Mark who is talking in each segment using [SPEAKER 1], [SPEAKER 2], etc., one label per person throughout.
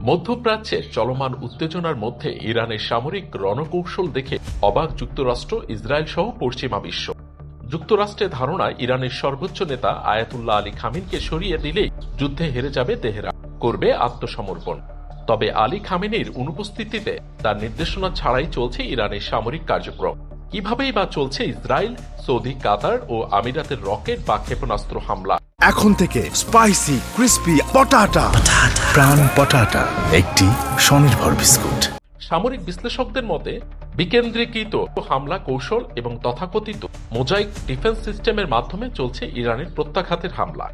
[SPEAKER 1] মধ্যপ্রাচ্যে চলমান উত্তেজনার মধ্যে ইরানের সামরিক রণকৌশল দেখে অবাক যুক্তরাষ্ট্র, ইসরায়েল সহ পশ্চিমা বিশ্ব। যুক্তরাষ্ট্রের ধারণা, ইরানের সর্বোচ্চ নেতা আয়াতুল্লাহ আলী খামেনিকে সরিয়ে দিলেই যুদ্ধে হেরে যাবে তেহরান, করবে আত্মসমর্পণ। তবে আলী খামেনির অনুপস্থিতিতে তার নির্দেশনা ছাড়াই চলছে ইরানের সামরিক কার্যক্রম। কিভাবেই বা চলছে ইসরায়েল, সৌদি, কাতার ও আমিরাতের রকেট বা ক্ষেপণাস্ত্র হামলা।
[SPEAKER 2] এখন থেকে স্পাইসি ক্রিস্পি পটাটা, প্রাণ পটাটা, একটি স্বনির্ভর বিস্কুট।
[SPEAKER 1] সামরিক বিশ্লেষকদের মতে বিকেন্দ্রীকৃত হামলা কৌশল এবং তথাকথিত মোজাইক ডিফেন্স সিস্টেমের মাধ্যমে চলছে ইরানের প্রত্যাঘাতের হামলা।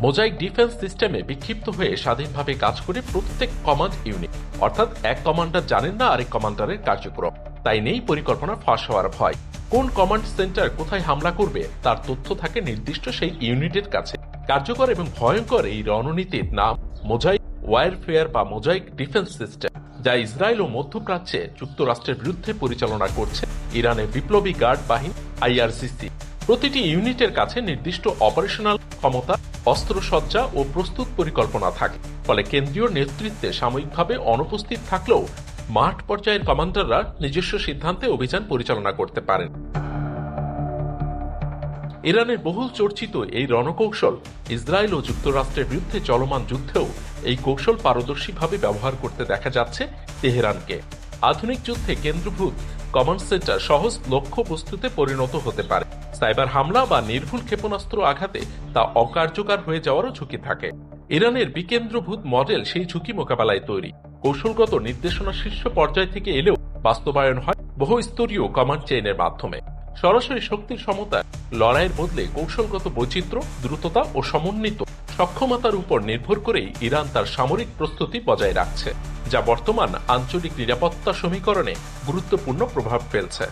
[SPEAKER 1] মোজাইক ডিফেন্স সিস্টেমে বিক্ষিপ্ত হয়ে স্বাধীনভাবে কাজ করে প্রত্যেক কমান্ড ইউনিট, অর্থাৎ এক কমান্ডার জানেন না আরেক কমান্ডারের কার্যক্রম, তাই নেই পরিকল্পনা ফাঁস হওয়ার ভয়। কোন কমান্ড সেন্টার কোথায় হামলা করবে তার তথ্য থাকে নির্দিষ্ট সেই ইউনিটের কাছে। কার্যকর এবং ভয়ঙ্কর এই রণনীতির নাম মোজাইক ওয়ারফেয়ার বা মোজাইক ডিফেন্স সিস্টেম, যা ইসরায়েল ও মধ্যপ্রাচ্যে যুক্তরাষ্ট্রের বিরুদ্ধে পরিচালনা করছে ইরানের বিপ্লবী গার্ড বাহিনী IRGC। প্রতিটি ইউনিটের কাছে নির্দিষ্ট অপারেশনাল ক্ষমতা, অস্ত্রসজ্জা ও প্রস্তুত পরিকল্পনা থাকে। ফলে কেন্দ্রীয় নেতৃত্বে সাময়িকভাবে অনুপস্থিত থাকলেও মাঠ পর্যায়ের কমান্ডাররা নিজস্ব সিদ্ধান্তে অভিযান পরিচালনা করতে পারেন। ইরানের বহুল চর্চিত এই রণকৌশল ইসরায়েল ও যুক্তরাষ্ট্রের বিরুদ্ধে চলমান যুদ্ধেও এই কৌশল পারদর্শীভাবে ব্যবহার করতে দেখা যাচ্ছে তেহরানকে। আধুনিক যুদ্ধে কেন্দ্রভূত কমান্ড সেন্টার সহজ লক্ষ্য বস্তুতে পরিণত হতে পারে। সাইবার হামলা বা নির্ভুল ক্ষেপণাস্ত্র আঘাতে তা অকার্যকর হয়ে যাওয়ারও ঝুঁকি থাকে। ইরানের বিকেন্দ্রভূত মডেল সেই ঝুঁকি মোকাবেলায় তৈরি। কৌশলগত নির্দেশনা শীর্ষ পর্যায় থেকে এলেও বাস্তবায়ন হয় বহুস্তরীয় কমান্ড চেইনের মাধ্যমে। সরাসরি শক্তির সমতা লড়াইয়ের বদলে কৌশলগত বৈচিত্র্য, দ্রুততা ও সমন্বিত সক্ষমতার উপর নির্ভর করেই ইরান তার সামরিক প্রস্তুতি বজায় রাখছে, যা বর্তমান আঞ্চলিক নিরাপত্তা সমীকরণে গুরুত্বপূর্ণ প্রভাব ফেলছে।